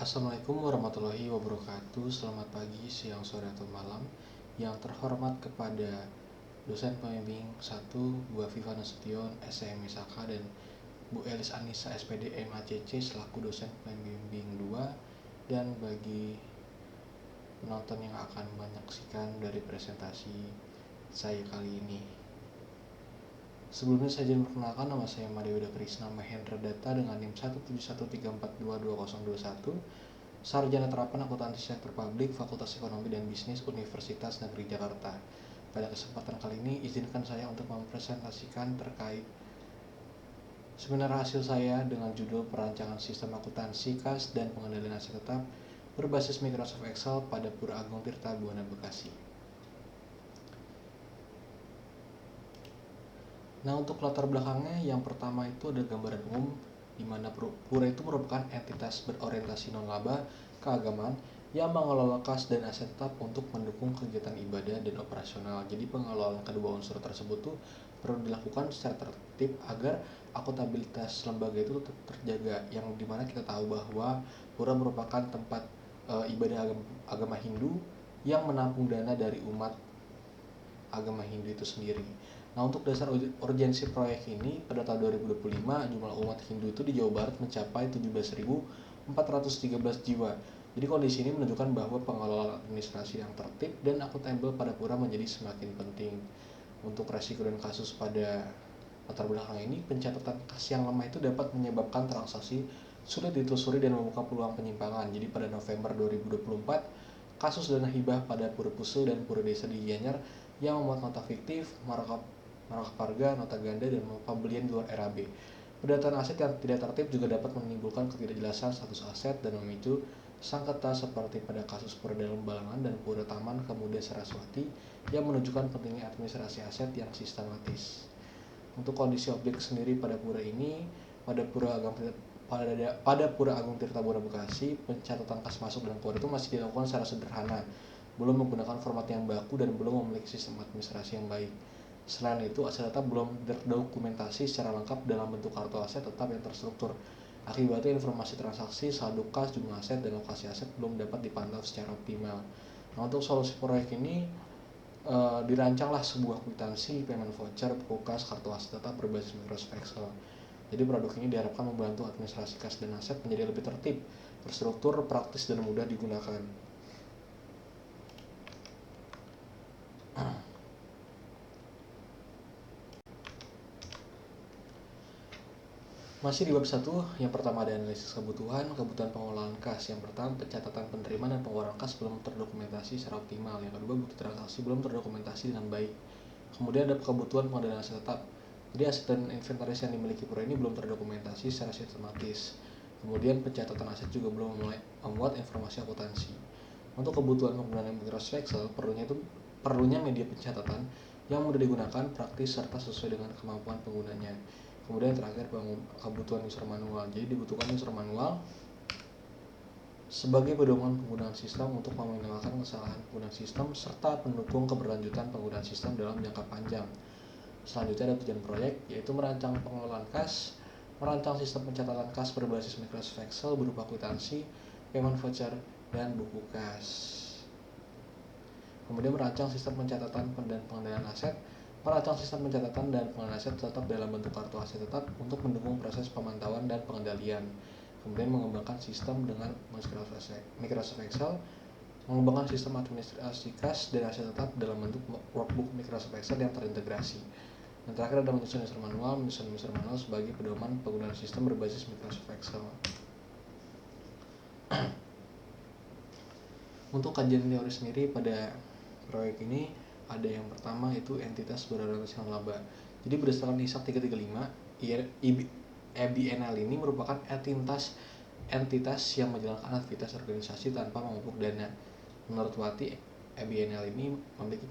Assalamualaikum warahmatullahi wabarakatuh. Selamat pagi, siang, sore, atau malam. Yang terhormat kepada dosen pembimbing 1 Bu Afifah Nasution, SMI Saka, dan Bu Elis Anissa, SPD, MACC, selaku dosen pembimbing 2, dan bagi penonton yang akan menyaksikan dari presentasi saya kali ini. Sebelumnya saya izin memperkenalkan, nama saya Madewida Krisna Mahendra Data dengan NIM 17134222021, Sarjana Terapan Akuntansi Sektor Publik, Fakultas Ekonomi dan Bisnis, Universitas Negeri Jakarta. Pada kesempatan kali ini, izinkan saya untuk mempresentasikan terkait seminar hasil saya dengan judul Perancangan Sistem Akuntansi KAS dan Pengendalian Aset Tetap berbasis Microsoft Excel pada Pura Agung Tirta Buana Bekasi. Nah, untuk latar belakangnya, yang pertama itu ada gambaran umum di mana Pura itu merupakan entitas berorientasi non-laba keagamaan yang mengelola kas dan aset tetap untuk mendukung kegiatan ibadah dan operasional. Jadi pengelolaan kedua unsur tersebut tuh perlu dilakukan secara tertib agar akuntabilitas lembaga itu tetap terjaga. Yang dimana kita tahu bahwa Pura merupakan tempat ibadah agama Hindu yang menampung dana dari umat agama Hindu itu sendiri. Nah, untuk dasar urgensi proyek ini, pada tahun 2025 jumlah umat Hindu itu di Jawa Barat mencapai 17.413 jiwa. Jadi kondisi ini menunjukkan bahwa pengelolaan administrasi yang tertib dan akuntabel pada Pura menjadi semakin penting. Untuk resiko dan kasus pada latar belakang ini, pencatatan kas yang lemah itu dapat menyebabkan transaksi sulit ditelusuri dan membuka peluang penyimpangan. Jadi pada November 2024, kasus dana hibah pada Pura Pusu dan Pura Desa di Gianyar yang memuat nota fiktif, markup harga, nota ganda, dan pembelian di luar RAB. Pendataan aset yang tidak tertib juga dapat menimbulkan ketidakjelasan status aset dan memicu sengketa seperti pada kasus Pura Dalam Balangan dan Pura Taman Kemudian Saraswati yang menunjukkan pentingnya administrasi aset yang sistematis. Untuk kondisi objek sendiri pada Pura ini, pada Pura Agung Tirta Buana Bekasi, pencatatan kas masuk dan keluar itu masih dilakukan secara sederhana, belum menggunakan format yang baku dan belum memiliki sistem administrasi yang baik. Selain itu, aset tetap belum terdokumentasi secara lengkap dalam bentuk kartu aset tetap yang terstruktur. Akibatnya informasi transaksi, saldo kas, jumlah aset, dan lokasi aset belum dapat dipantau secara optimal. Nah, untuk solusi proyek ini dirancanglah sebuah kwitansi, payment voucher, buku kas, kartu aset tetap berbasis Microsoft Excel. Jadi produk ini diharapkan membantu administrasi kas dan aset menjadi lebih tertib, terstruktur, praktis, dan mudah digunakan. Masih di bab 1, yang pertama ada analisis kebutuhan pengelolaan kas. Yang pertama, pencatatan penerimaan dan pengeluaran kas belum terdokumentasi secara optimal. Yang kedua, bukti transaksi belum terdokumentasi dengan baik. Kemudian ada kebutuhan pengendalian aset tetap. Jadi aset dan inventaris yang dimiliki Pura ini belum terdokumentasi secara sistematis. Kemudian pencatatan aset juga belum memuat informasi akuntansi. Untuk kebutuhan penggunaan Microsoft Excel, perlunya media pencatatan yang mudah digunakan, praktis, serta sesuai dengan kemampuan penggunanya. Kemudian terakhir, kebutuhan user manual. Jadi dibutuhkan user manual sebagai pedoman penggunaan sistem untuk meminimalkan kesalahan penggunaan sistem serta pendukung keberlanjutan penggunaan sistem dalam jangka panjang. Selanjutnya ada tujuan proyek, yaitu merancang pengelolaan kas, merancang sistem pencatatan kas berbasis Microsoft Excel berupa kwitansi, payment voucher, dan buku kas. Kemudian merancang sistem pencatatan dan pengendalian aset, merancang sistem pencatatan dan pengendalian aset tetap dalam bentuk kartu aset tetap untuk mendukung proses pemantauan dan pengendalian. Kemudian mengembangkan sistem dengan Microsoft Excel, mengembangkan sistem administrasi kas dan aset tetap dalam bentuk workbook Microsoft Excel yang terintegrasi. Dan terakhir ada menyusun user manual sebagai pedoman penggunaan sistem berbasis Microsoft Excel. Untuk kajian teori sendiri pada proyek ini, ada yang pertama itu entitas berorientasi non-laba. Jadi berdasarkan ISAK 335, EBNL ini merupakan entitas yang menjalankan aktivitas organisasi tanpa memupuk dana. Menurut Wati, EBNL ini memiliki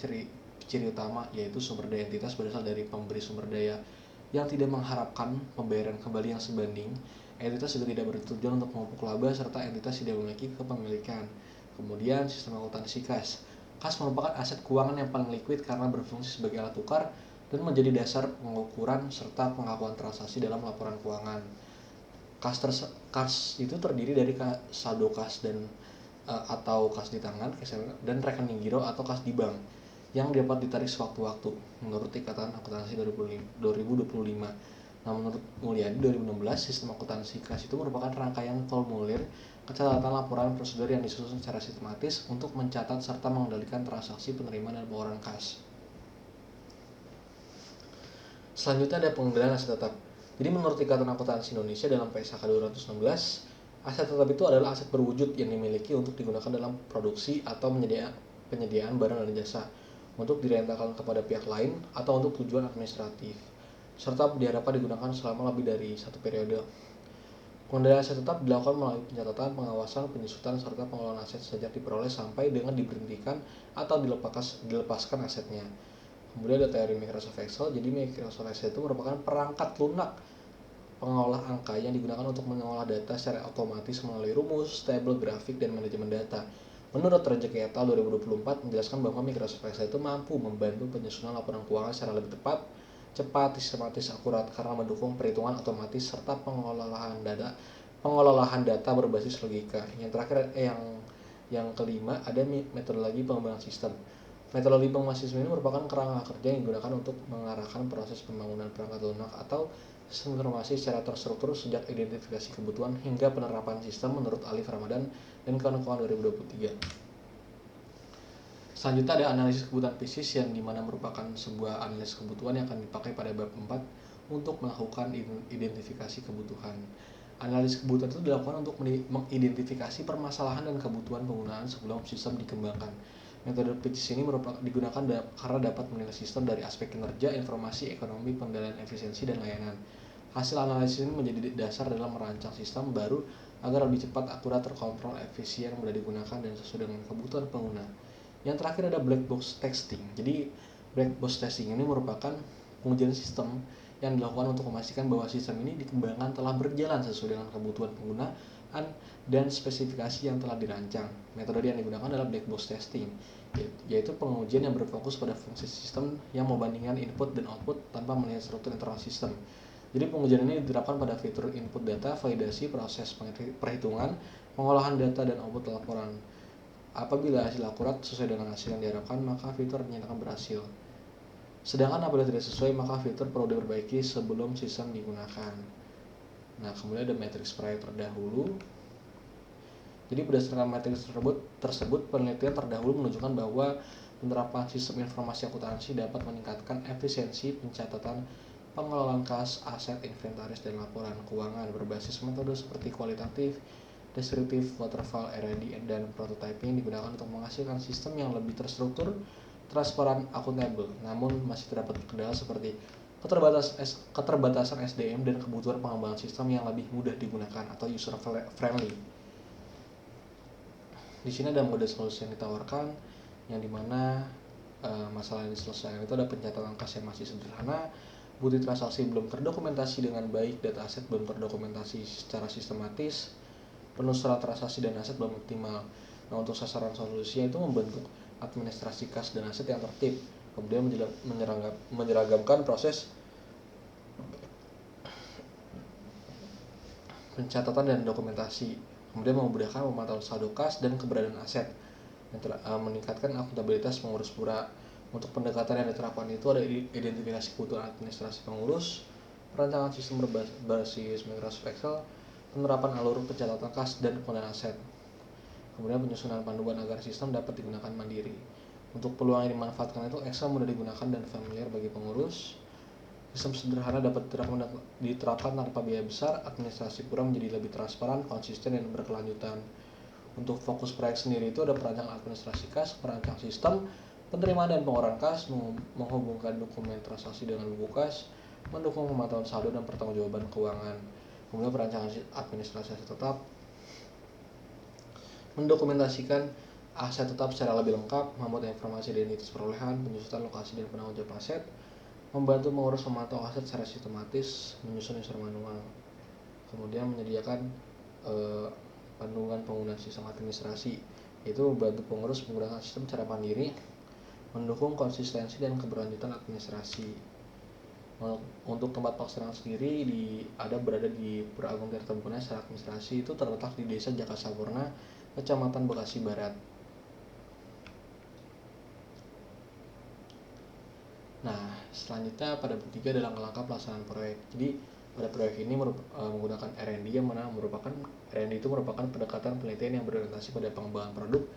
ciri utama, yaitu sumber daya entitas berasal dari pemberi sumber daya yang tidak mengharapkan pembayaran kembali yang sebanding. Entitas juga tidak bertujuan untuk memupuk laba, serta entitas tidak memiliki kepemilikan. Kemudian sistem akuntansi kas. Kas merupakan aset keuangan yang paling liquid karena berfungsi sebagai alat tukar dan menjadi dasar pengukuran serta pengakuan transaksi dalam laporan keuangan. Kas itu terdiri dari saldo kas dan atau kas di tangan dan rekening giro atau kas di bank yang dapat ditarik sewaktu-waktu menurut Ikatan Akuntansi 2025. Nah, menurut Mulyadi 2016, sistem akuntansi kas itu merupakan rangkaian formulir catatan laporan prosedur yang disusun secara sistematis untuk mencatat serta mengendalikan transaksi penerimaan dan pengeluaran kas. Selanjutnya ada pengendalian aset tetap. Jadi menurut Ikatan Akuntansi Indonesia dalam PSAK 216, aset tetap itu adalah aset berwujud yang dimiliki untuk digunakan dalam produksi atau penyediaan barang dan jasa, untuk direntakan kepada pihak lain atau untuk tujuan administratif, serta diharapkan digunakan selama lebih dari satu periode. Pengendalian aset tetap dilakukan melalui pencatatan, pengawasan, penyusutan, serta pengelolaan aset sejak diperoleh sampai dengan diberhentikan atau dilepaskan asetnya. Kemudian ada teori Microsoft Excel. Jadi Microsoft Excel itu merupakan perangkat lunak pengolah angka yang digunakan untuk mengolah data secara otomatis melalui rumus, tabel, grafik, dan manajemen data. Menurut Rejeki et al. 2024 menjelaskan bahwa Microsoft Excel itu mampu membantu penyusunan laporan keuangan secara lebih tepat, cepat, sistematis, akurat karena mendukung perhitungan otomatis serta pengolahan data berbasis logika. Yang terakhir yang kelima ada metodologi pengembangan sistem. Metodologi pengembangan sistem ini merupakan kerangka kerja yang digunakan untuk mengarahkan proses pembangunan perangkat lunak atau sistem informasi secara terstruktur sejak identifikasi kebutuhan hingga penerapan sistem menurut Alif Ramadan dan kawan-kawan 2023. Selanjutnya ada analisis kebutuhan bisnis yang dimana merupakan sebuah analisis kebutuhan yang akan dipakai pada bab 4 untuk melakukan identifikasi kebutuhan. Analisis kebutuhan itu dilakukan untuk mengidentifikasi permasalahan dan kebutuhan penggunaan sebelum sistem dikembangkan. Metode bisnis ini digunakan karena dapat menilai sistem dari aspek kinerja, informasi, ekonomi, pengendalian efisiensi, dan layanan. Hasil analisis ini menjadi dasar dalam merancang sistem baru agar lebih cepat, akurat, terkontrol, efisien, mudah digunakan, dan sesuai dengan kebutuhan pengguna. Yang terakhir ada black box testing. Jadi black box testing ini merupakan pengujian sistem yang dilakukan untuk memastikan bahwa sistem ini dikembangkan telah berjalan sesuai dengan kebutuhan penggunaan dan spesifikasi yang telah dirancang. Metode yang digunakan adalah black box testing, yaitu pengujian yang berfokus pada fungsi sistem yang membandingkan input dan output tanpa melihat struktur internal sistem. Jadi pengujian ini diterapkan pada fitur input data, validasi, proses perhitungan, pengolahan data, dan output laporan. Apabila hasil akurat sesuai dengan hasil yang diharapkan, maka fitur dinyatakan berhasil. Sedangkan apabila tidak sesuai, maka fitur perlu diperbaiki sebelum sistem digunakan. Nah, kemudian ada matriks prior terdahulu. Jadi berdasarkan matriks tersebut, penelitian terdahulu menunjukkan bahwa penerapan sistem informasi akuntansi dapat meningkatkan efisiensi pencatatan, pengelolaan kas, aset, inventaris, dan laporan keuangan berbasis metode seperti kualitatif, deskriptif, waterfall, R&D, dan prototyping digunakan untuk menghasilkan sistem yang lebih terstruktur, transparan, akuntabel. Namun masih terdapat kendala seperti keterbatasan SDM dan kebutuhan pengembangan sistem yang lebih mudah digunakan atau user friendly. Di sini ada model solusi yang ditawarkan, yang dimana masalah yang diselesaikan itu ada pencatatan kas yang masih sederhana, bukti transaksi belum terdokumentasi dengan baik, data aset belum terdokumentasi secara sistematis, penelusuran transaksi dan aset belum optimal. Nah, untuk sasaran solusinya itu membentuk administrasi kas dan aset yang tertib, kemudian menyeragamkan proses pencatatan dan dokumentasi, kemudian memudahkan pemantauan saldo kas dan keberadaan aset, yang meningkatkan akuntabilitas pengurus pura. Untuk pendekatan yang diterapkan itu ada identifikasi kebutuhan administrasi pengurus, perancangan sistem berbasis Microsoft Excel, penerapan alur pencatatan kas dan pengelolaan aset, kemudian penyusunan panduan agar sistem dapat digunakan mandiri. Untuk peluang yang dimanfaatkan itu Excel mudah digunakan dan familiar bagi pengurus. Sistem sederhana dapat diterapkan tanpa biaya besar, administrasi pura menjadi lebih transparan, konsisten, dan berkelanjutan. Untuk fokus proyek sendiri itu ada perancang administrasi kas, perancang sistem, penerimaan dan pengeluaran kas, menghubungkan dokumen transaksi dengan buku kas, mendukung pemantauan saldo dan pertanggungjawaban keuangan. Kemudian perancangan administrasi aset tetap, mendokumentasikan aset tetap secara lebih lengkap, memuat informasi identitas perolehan, penyusutan lokasi dan penanggung jawab aset, membantu mengurus memantau aset secara sistematis, menyusun unsur manual, kemudian menyediakan panduan penggunaan sistem administrasi, yaitu membantu pengurus menggunakan sistem secara mandiri, mendukung konsistensi dan keberlanjutan administrasi. Untuk tempat pelaksanaan sendiri berada di Pura Agung Tirtabuna. Secara administrasi itu terletak di Desa Jakasampurna, Kecamatan Bekasi Barat. Nah, selanjutnya pada bab 3 adalah langkah pelaksanaan proyek. Jadi pada proyek ini menggunakan R&D, yang mana merupakan R&D itu merupakan pendekatan penelitian yang berorientasi pada pengembangan produk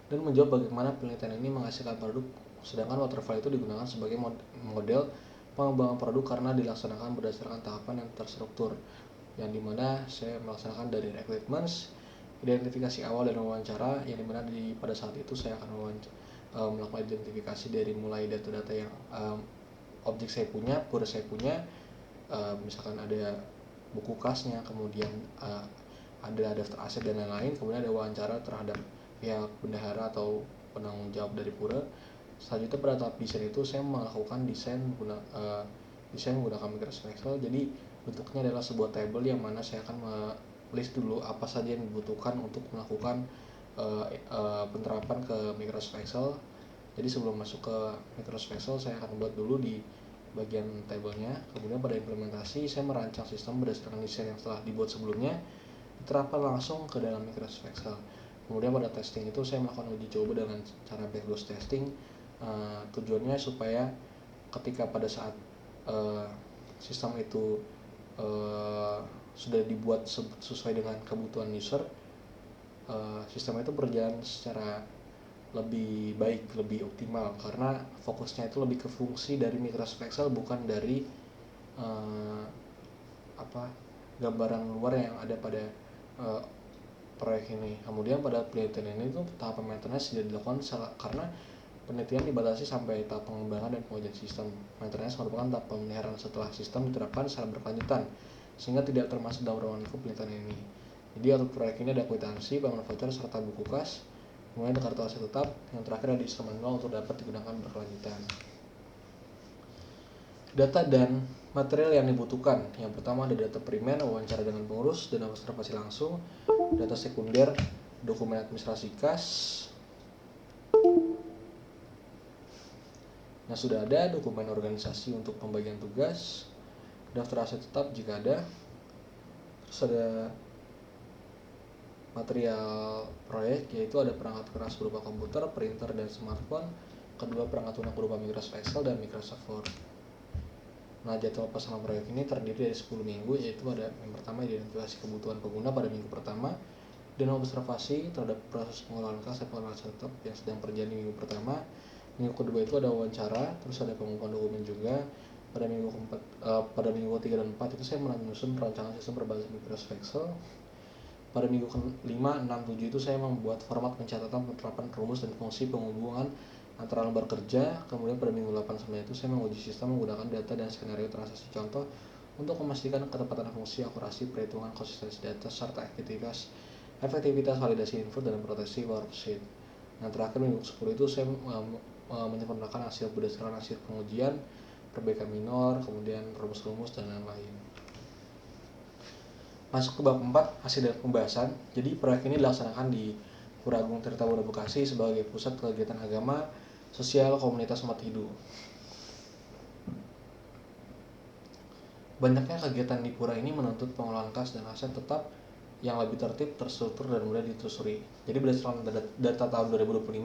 dan menjawab bagaimana penelitian ini menghasilkan produk. Sedangkan waterfall itu digunakan sebagai model pengembangan produk karena dilaksanakan berdasarkan tahapan yang terstruktur, yang dimana saya melaksanakan dari requirements, identifikasi awal dan wawancara, yang dimana pada saat itu saya akan melakukan identifikasi dari mulai data-data yang objek saya punya, pura saya punya, misalkan ada buku kasnya, kemudian ada daftar aset dan lain-lain, kemudian ada wawancara terhadap pihak bendahara atau penanggung jawab dari pura. Selanjutnya pada tahap desain itu saya melakukan desain menggunakan Microsoft Excel. Jadi bentuknya adalah sebuah table yang mana saya akan list dulu apa saja yang dibutuhkan untuk melakukan penerapan ke Microsoft Excel. Jadi sebelum masuk ke Microsoft Excel saya akan buat dulu di bagian tabelnya. Kemudian pada implementasi saya merancang sistem berdasarkan desain yang telah dibuat sebelumnya, diterapkan langsung ke dalam Microsoft Excel. Kemudian pada testing itu saya melakukan uji coba dengan cara backdoor testing. Tujuannya supaya ketika pada saat sistem itu sudah dibuat sesuai dengan kebutuhan user, sistem itu berjalan secara lebih baik, lebih optimal, karena fokusnya itu lebih ke fungsi dari Microsoft Excel, bukan dari gambaran luar yang ada pada proyek ini. Kemudian pada penelitian ini tuh tahap maintenance tidak dilakukan karena penelitian dibatasi sampai tahap pengembangan dan pengujian sistem. Maintenance merupakan tahap pemeliharaan setelah sistem diterapkan secara berkelanjutan, sehingga tidak termasuk dalam ruang lingkup penelitian ini. Jadi untuk proyek ini ada kwitansi, bangun voucher, serta buku kas. Kemudian ada kartu aset tetap, yang terakhir ada instrumen manual untuk dapat digunakan berkelanjutan. Data dan material yang dibutuhkan. Yang pertama ada data primer, wawancara dengan pengurus dan observasi langsung. Data sekunder, dokumen administrasi kas. Nah, sudah ada dokumen organisasi untuk pembagian tugas, daftar aset tetap jika ada. Terus ada material proyek, yaitu ada perangkat keras berupa komputer, printer, dan smartphone. Kedua, perangkat lunak berupa Microsoft Excel dan Microsoft Word. Nah, jadwal pelaksanaan proyek ini terdiri dari 10 minggu, yaitu ada yang pertama identifikasi kebutuhan pengguna pada minggu pertama, dan observasi terhadap proses pengelolaan kas dan pengelolaan aset tetap yang sedang berjalan di minggu pertama. Minggu kedua itu ada wawancara, terus ada pengumpulan dokumen juga. Pada minggu 3 dan 4 itu saya menyusun perancangan sistem berbasis Microsoft Excel. Pada minggu ke-5, 6, 7 itu saya membuat format pencatatan penerapan rumus dan fungsi penghubungan antara lembar kerja. Kemudian pada minggu 8 sampai itu saya menguji sistem menggunakan data dan skenario transaksi contoh untuk memastikan ketepatan fungsi, akurasi perhitungan, konsistensi data, serta efektivitas validasi input dan proteksi worksheet. Yang terakhir minggu 10 itu saya menyempurnakan hasil berdasarkan hasil pengujian, perbaikan minor, kemudian rumus-rumus dan lain-lain. Masuk ke bab 4, hasil dari pembahasan. Jadi proyek ini dilaksanakan di Pura Agung Tirtabuna Bekasi sebagai pusat kegiatan agama, sosial, komunitas umat Hindu. Banyaknya kegiatan di pura ini menuntut pengelolaan kas dan aset tetap yang lebih tertib, terstruktur, dan mudah ditelusuri. Jadi berdasarkan data tahun 2025,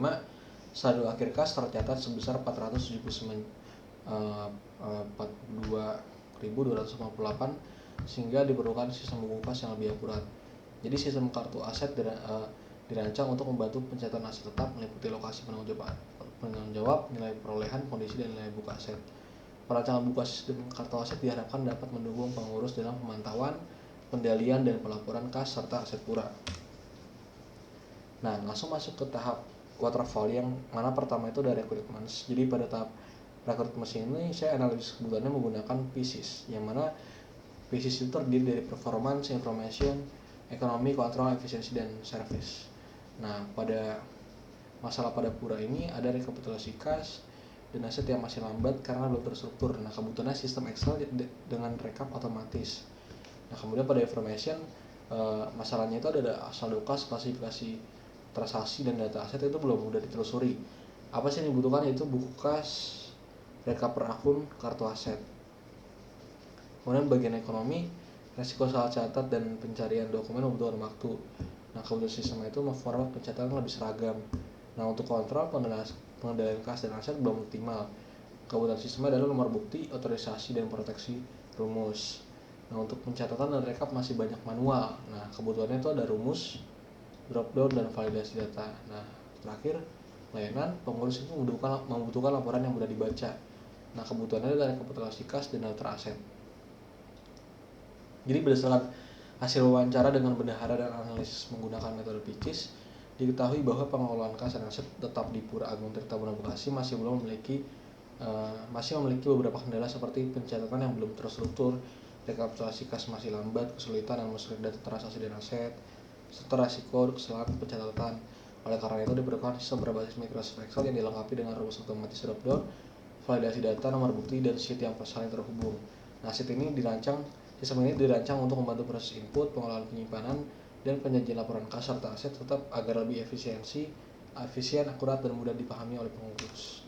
saldo akhir kas tercatat sebesar 472.258, sehingga diperlukan sistem buku kas yang lebih akurat. Jadi sistem kartu aset dirancang untuk membantu pencatatan aset tetap meliputi lokasi penanggung jawab, nilai perolehan, kondisi, dan nilai buku aset. Perancangan buku aset dan kartu aset diharapkan dapat mendukung pengurus dalam pemantauan, pendalian, dan pelaporan kas serta aset pura. Nah, langsung masuk ke tahap waterfall, yang mana pertama itu ada requirements. Jadi pada tahap requirements ini saya analisis kebutuhannya menggunakan pieces, yang mana pieces itu terdiri dari performance, information, ekonomi, kontrol, efisiensi, dan service. Nah, pada masalah pada pura ini ada rekapitulasi kas dan aset yang masih lambat karena belum terstruktur. Nah, kebutuhannya sistem Excel dengan rekap otomatis. Nah, kemudian pada information, masalahnya itu ada saldo kas, klasifikasi transaksi, dan data aset itu belum mudah ditelusuri. Apa sih yang dibutuhkan? Itu buku kas, rekap per akun, kartu aset. Kemudian bagian ekonomi, resiko salah catat dan pencarian dokumen membutuhkan waktu. Nah, kemudian sistem itu memformat pencatatan lebih seragam. Nah, untuk kontrol pengendalian kas dan aset belum optimal. Kebutuhan sistemnya adalah nomor bukti, otorisasi, dan proteksi rumus. Nah, untuk pencatatan dan rekap masih banyak manual. Nah, kebutuhannya itu ada rumus, dropdown, dan validasi data. Nah, terakhir, layanan pengurus itu membutuhkan laporan yang mudah dibaca. Nah, kebutuhannya adalah rekapitulasi kas dan daftar aset. Jadi berdasarkan hasil wawancara dengan bendahara dan analisis menggunakan metode PICIS, diketahui bahwa pengelolaan kas dan aset tetap di Pura Agung Tirtabuana Bekasi masih memiliki beberapa kendala seperti pencatatan yang belum terstruktur, rekapitulasi kas masih lambat, kesulitan dalam mengekstrak data transaksi dan aset, serta risiko kesalahan pencatatan. Oleh karena itu diperlukan sistem berbasis Microsoft Excel yang dilengkapi dengan rumus otomatis dropdown, validasi data, nomor bukti, dan sheet yang saling terhubung. Nah, sistem ini dirancang untuk membantu proses input, pengelolaan penyimpanan, dan penyajian laporan kas serta aset tetap agar lebih efisien, akurat, dan mudah dipahami oleh pengurus.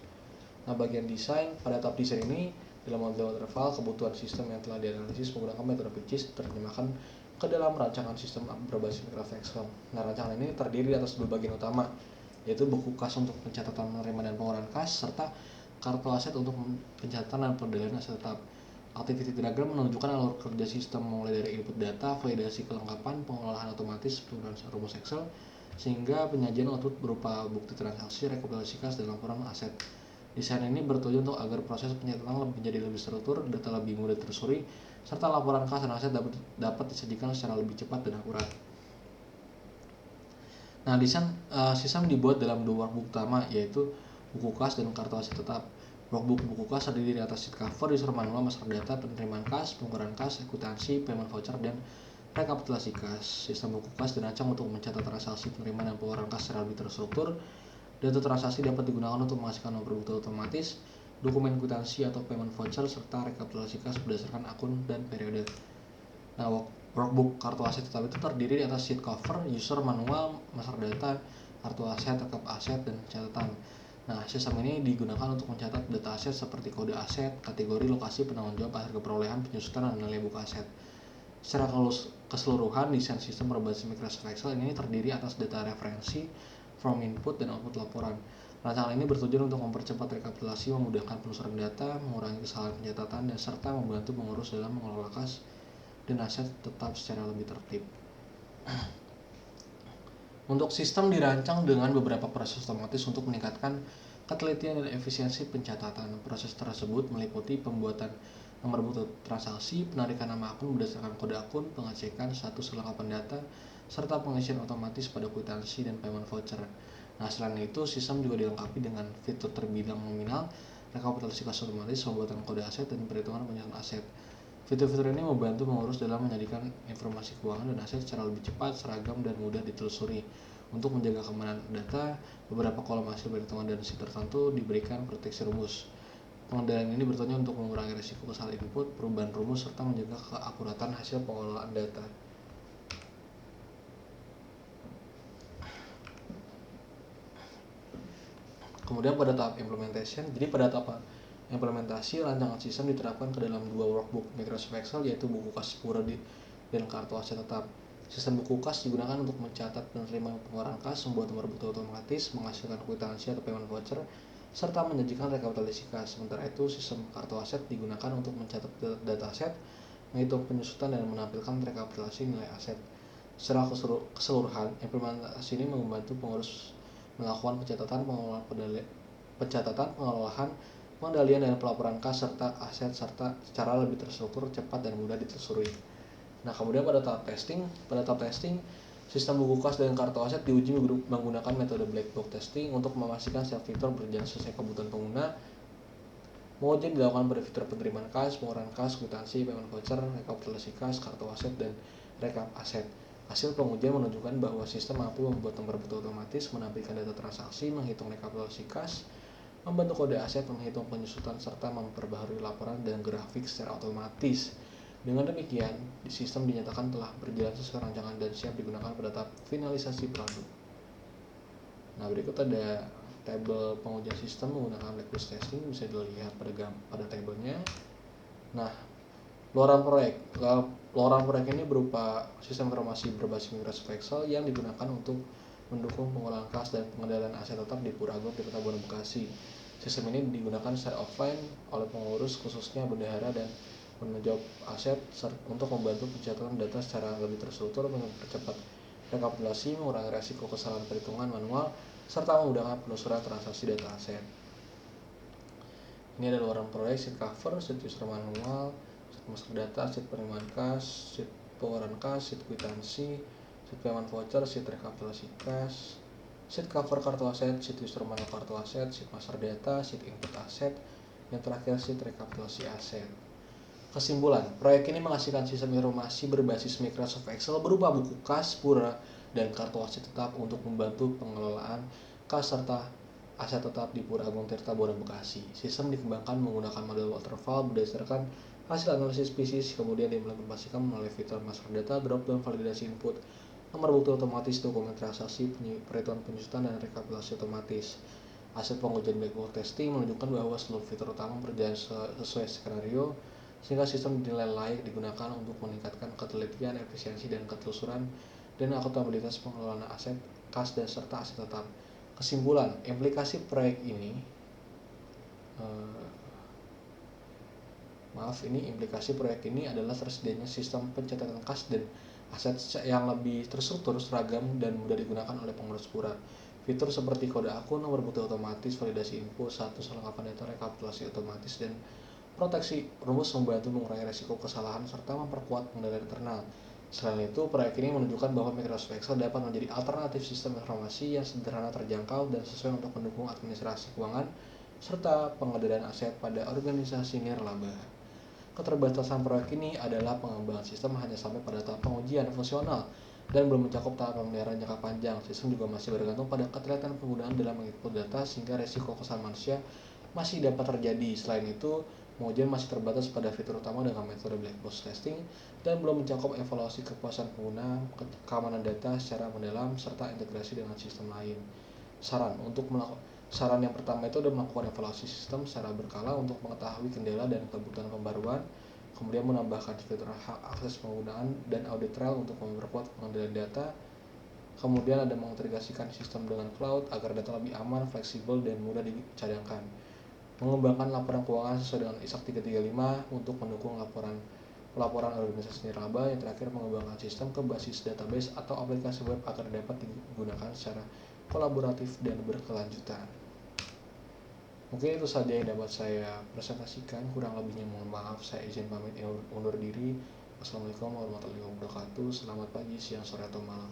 Nah, bagian desain, pada tahap desain ini dalam model waterfall, kebutuhan sistem yang telah dianalisis menggunakan metode PICIS diterjemahkan ke dalam rancangan sistem berbasis Microsoft Excel. Nah, rancangan ini terdiri atas dua bagian utama, yaitu buku kas untuk pencatatan menerima dan pengeluaran kas, serta kartu aset untuk pencatatan dan pendalilan aset tetap. Activity diagram menunjukkan alur kerja sistem mulai dari input data, validasi kelengkapan, pengolahan otomatis, penggunaan rumus Excel, sehingga penyajian output berupa bukti transaksi, rekapitulasi kas, dan laporan aset. Desain ini bertujuan untuk agar proses pencatatan menjadi lebih struktur, data lebih mudah ditelusuri, serta laporan kas dan aset dapat disajikan secara lebih cepat dan akurat. Nah, sistem dibuat dalam dua workbook utama, yaitu buku kas dan kartu aset tetap. Workbook buku kas terdiri atas sheet cover, user manual, master data, penerimaan kas, pengukuran kas, akuntansi, payment voucher, dan rekapitulasi kas. Sistem buku kas dirancang untuk mencatat transaksi penerimaan dan pengeluaran kas secara lebih terstruktur. Data transaksi dapat digunakan untuk menghasilkan nomor bukti otomatis, dokumen akuntansi atau payment voucher, serta rekapitulasi kas berdasarkan akun dan periode. Nah, workbook kartu aset tetap itu terdiri atas sheet cover, user manual, master data, kartu aset, tetap aset, dan catatan. Nah, sistem ini digunakan untuk mencatat data aset seperti kode aset, kategori, lokasi, penanggung jawab, hasil perolehan, penyusutan, dan nilai buku aset. Secara keseluruhan, desain sistem berbasis Microsoft Excel ini terdiri atas data referensi, from input, dan output laporan. Rancangan ini bertujuan untuk mempercepat rekapitulasi, memudahkan penelusuran data, mengurangi kesalahan pencatatan, dan serta membantu pengurus dalam mengelola kas dan aset tetap secara lebih tertib. Untuk sistem dirancang dengan beberapa proses otomatis untuk meningkatkan ketelitian dan efisiensi pencatatan. Proses tersebut meliputi pembuatan nomor bukti transaksi, penarikan nama akun berdasarkan kode akun, pengecekan status kelengkapan data, serta pengisian otomatis pada kwitansi dan payment voucher. Nah, selain itu, sistem juga dilengkapi dengan fitur terbilang nominal, rekapitulasi kas otomatis, pembuatan kode aset, dan perhitungan penyusunan aset. Fitur-fitur ini membantu pengurus dalam menjadikan informasi keuangan dan aset secara lebih cepat, seragam, dan mudah ditelusuri. Untuk menjaga keamanan data, beberapa kolom hasil perhitungan dan sheet tertentu diberikan proteksi rumus. Pengendalian ini bertujuan untuk mengurangi risiko kesalahan input, perubahan rumus, serta menjaga keakuratan hasil pengelolaan data. Kemudian pada tahap implementation, implementasi rancangan sistem diterapkan ke dalam dua workbook Microsoft Excel, yaitu buku kas pura dan kartu aset tetap. Sistem buku kas digunakan untuk mencatat penerima pengeluaran kas, membuat nomor bukti otomatis, menghasilkan kwitansi atau payment voucher, serta menyajikan rekapitulasi kas. Sementara itu, sistem kartu aset digunakan untuk mencatat data aset, menghitung penyusutan, dan menampilkan rekapitulasi nilai aset. Secara keseluruhan, implementasi ini membantu pengurus melakukan pengelolaan, pengendalian, dan pelaporan kas serta aset secara lebih terstruktur, cepat, dan mudah ditelusuri. Nah, kemudian pada tahap testing, sistem buku kas dan kartu aset diuji menggunakan metode black box testing untuk memastikan setiap fitur berjalan sesuai kebutuhan pengguna. Pengujian dilakukan pada fitur penerimaan kas, pengeluaran kas, kwitansi, payment voucher, rekapitulasi kas, kartu aset, dan rekap aset. Hasil pengujian menunjukkan bahwa sistem mampu membuat nomor bukti otomatis, menampilkan data transaksi, menghitung rekapitulasi kas, membentuk kode aset, menghitung penyusutan, serta memperbaharui laporan dan grafik secara otomatis. Dengan demikian, sistem dinyatakan telah berjalan sesuai rancangan dan siap digunakan pada tahap finalisasi produk. Nah, berikut ada tabel pengujian sistem menggunakan black box testing, bisa dilihat pada tabelnya. Nah, Luaran proyek. Luaran proyek ini berupa sistem informasi berbasis Microsoft Excel yang digunakan untuk mendukung pengolahan kas dan pengendalian aset tetap di Pura Agung, Tirta Buana Bekasi. Sistem ini digunakan secara offline oleh pengurus, khususnya bendahara dan penanggung jawab aset, untuk membantu pencatatan data secara lebih terstruktur, mempercepat rekapitulasi, mengurangi risiko kesalahan perhitungan manual, serta memudahkan penelusuran transaksi data aset. Ini ada luaran proyek, sheet cover, sheet user manual, sheet master data, sheet penerimaan kas, sheet pengeluaran kas, sheet kwitansi, sheet payment voucher, sheet rekapitulasi kas, sheet cover kartu aset, sheet user manual kartu aset, sheet master data, sheet input aset, yang terakhir sheet rekapitulasi aset. Kesimpulan, proyek ini menghasilkan sistem informasi berbasis Microsoft Excel berupa buku kas, pura, dan kartu aset tetap untuk membantu pengelolaan kas serta aset tetap di Pura Agung, Tirta Buana Bekasi. Sistem dikembangkan menggunakan model waterfall berdasarkan hasil analisis PCS, kemudian diimplementasikan melalui fitur master data, drop down validasi input, nomor bukti otomatis, dokumen transaksi, perhitungan penyusutan, dan rekapitulasi otomatis. Hasil pengujian backward testing menunjukkan bahwa seluruh fitur utama berjalan sesuai skenario, sehingga sistem dinilai layak digunakan untuk meningkatkan ketelitian, efisiensi, dan ketelusuran dan akuntabilitas pengelolaan aset kas dan serta aset tetap. Kesimpulan, implikasi proyek ini implikasi proyek ini adalah tersedianya sistem pencatatan kas dan aset yang lebih terstruktur, seragam, dan mudah digunakan oleh pengurus pura. Fitur seperti kode akun, nomor bukti otomatis, validasi info, status kelengkapan data, rekapitulasi otomatis, dan proteksi rumus membantu mengurangi risiko kesalahan serta memperkuat pengendalian internal. Selain itu, proyek ini menunjukkan bahwa Microsoft Excel dapat menjadi alternatif sistem informasi yang sederhana, terjangkau, dan sesuai untuk mendukung administrasi keuangan serta pengendalian aset pada organisasi nirlaba. Keterbatasan proyek ini adalah pengembangan sistem hanya sampai pada tahap pengujian fungsional dan belum mencakup tahap pemeliharaan jangka panjang. Sistem juga masih bergantung pada ketelitian penggunaan dalam menginput data, sehingga risiko kesalahan manusia masih dapat terjadi. Selain itu, pengujian masih terbatas pada fitur utama dengan metode black box testing dan belum mencakup evaluasi kepuasan pengguna, keamanan data secara mendalam, serta integrasi dengan sistem lain. Saran yang pertama itu adalah melakukan evaluasi sistem secara berkala untuk mengetahui kendala dan kebutuhan pembaruan, kemudian menambahkan fitur hak akses penggunaan dan audit trail untuk memperkuat pengendalian data. Kemudian ada mengintegrasikan sistem dengan cloud agar data lebih aman, fleksibel, dan mudah dicadangkan. Mengembangkan laporan keuangan sesuai dengan ISAK 335 untuk mendukung pelaporan organisasi nirlaba. Yang terakhir, mengembangkan sistem ke basis database atau aplikasi web agar dapat digunakan secara kolaboratif dan berkelanjutan. Mungkin itu saja yang dapat saya presentasikan. Kurang lebihnya mohon maaf. Saya izin pamit undur diri. Wassalamualaikum warahmatullahi wabarakatuh. Selamat pagi, siang, sore, atau malam.